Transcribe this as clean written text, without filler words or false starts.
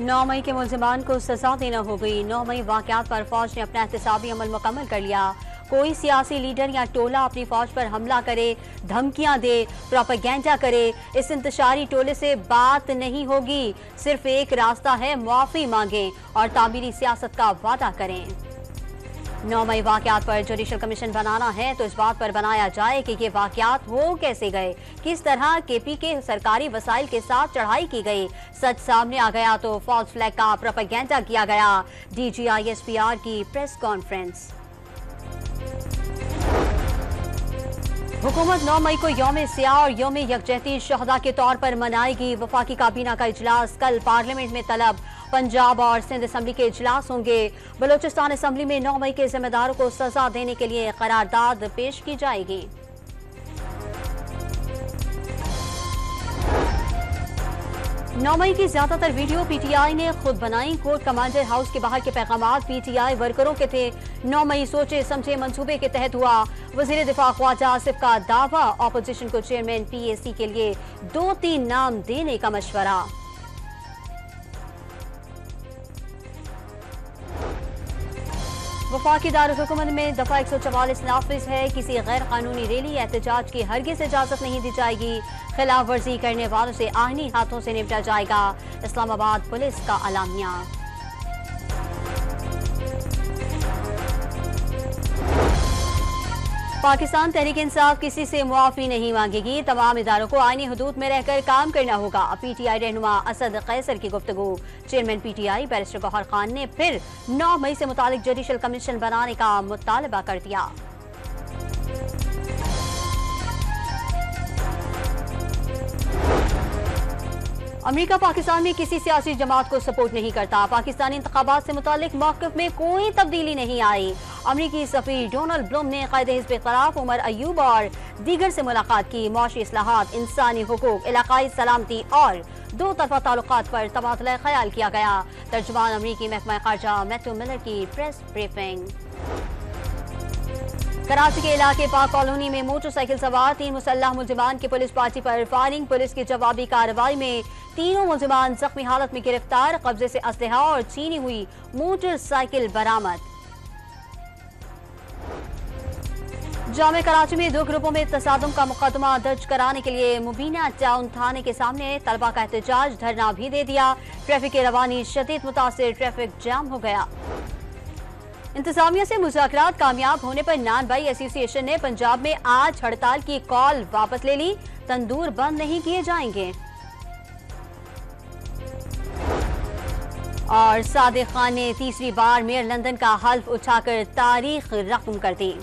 9 मई के मुलजिमान को सजा देना हो गई। 9 मई वाकयात पर फौज ने अपना एहतसाबी अमल मुकम्मल कर लिया। कोई सियासी लीडर या टोला अपनी फौज पर हमला करे, धमकियां दे, प्रोपेगेंडा करे, इस इंतशारी टोले से बात नहीं होगी। सिर्फ एक रास्ता है, मुआफी मांगें और तामीरी सियासत का वादा करें। 9 मई वाकयात पर जुडिशल कमीशन बनाना है तो इस बात पर बनाया जाए कि ये वाकयात हो कैसे गए, किस तरह केपी के सरकारी वसाइल के साथ चढ़ाई की गई। सच सामने आ गया तो फॉल्स फ्लैग का प्रोपेगेंडा किया गया। DGISPR की प्रेस कॉन्फ्रेंस। हुकूमत 9 मई को यौम सियाह और यौम यकजहती शहदा के तौर पर मनाएगी। वफाकी काबीना का इजलास कल पार्लियामेंट में तलब। पंजाब और सिंध असम्बली के इजलास होंगे। बलोचिस्तान असम्बली में 9 मई के जिम्मेदारों को सजा देने के लिए करारदाद पेश की जाएगी। नौ मई की ज्यादातर वीडियो PTI ने खुद बनाई। कोर्ट कमांडर हाउस के बाहर के पैगामात PTI वर्करों के थे। 9 मई सोचे समझे मंसूबे के तहत हुआ। वजीर दिफा ख्वाजा आसिफ का दावा, ऑपोजिशन को चेयरमैन PAC के लिए 2-3 नाम देने का मशवरा। वफाकी दारुल-हुकूमत में दफा 144 नाफिज है। किसी गैर कानूनी रैली या एहतजाज की हरगिज़ इजाजत नहीं दी जाएगी। खिलाफ वर्जी करने वालों से आईनी हाथों से निपटा जाएगा। इस्लामाबाद पुलिस का अलामिया। पाकिस्तान तहरीक इंसाफ किसी से मुआफी नहीं मांगेगी। तमाम इदारों को आईनी हदूद में रहकर काम करना होगा। PTI रहनुमा असद कैसर की गुफ्तगू। Chairman PTI barrister Gohar Khan ने फिर 9 मई से मुतालिक जुडिशल कमीशन बनाने का मुतालबा कर दिया। अमेरिका पाकिस्तान में किसी सियासी जमात को सपोर्ट नहीं करता। पाकिस्तानी इंतखाबात से मुतालिक मौक़िफ़ में कोई तब्दीली नहीं आई। अमरीकी सफ़ीर डोनाल्ड ब्लूम ने क़ायदे हिज़्ब इख्तिलाफ उमर अयूब और दीगर से मुलाकात की। मौशी इस्लाहात, इंसानी हुकूक, इलाकाई सलामती और दो तरफा ताल्लुकात पर तबादला ख्याल किया गया। तर्जुमान अमरीकी महकमा ख़ारजा मैथ्यू मिलर की प्रेस ब्रीफिंग। कराची के इलाके पाक कॉलोनी में मोटरसाइकिल सवार 3 मुसल्लह मुलजिमान की पुलिस पार्टी पर फायरिंग। पुलिस की जवाबी कार्रवाई में तीनों मुलजिमान जख्मी हालत में गिरफ्तार। कब्जे से असलहा और छीनी हुई मोटरसाइकिल बरामद। जामे कराची में 2 ग्रुपों में तसादुम का मुकदमा दर्ज कराने के लिए मुबीना टाउन थाने के सामने तलबा का एहतजाज, धरना भी दे दिया। ट्रैफिक की रवानी शदीद मुतासिर, ट्रैफिक जाम हो गया। इंतजामिया से मुज़ाकरात कामयाब होने पर नान भाई एसोसिएशन ने पंजाब में आज हड़ताल की कॉल वापस ले ली। तंदूर बंद नहीं किए जाएंगे। और सादिक खान ने तीसरी बार मेयर लंदन का हल्फ उठाकर तारीख रकम कर दी।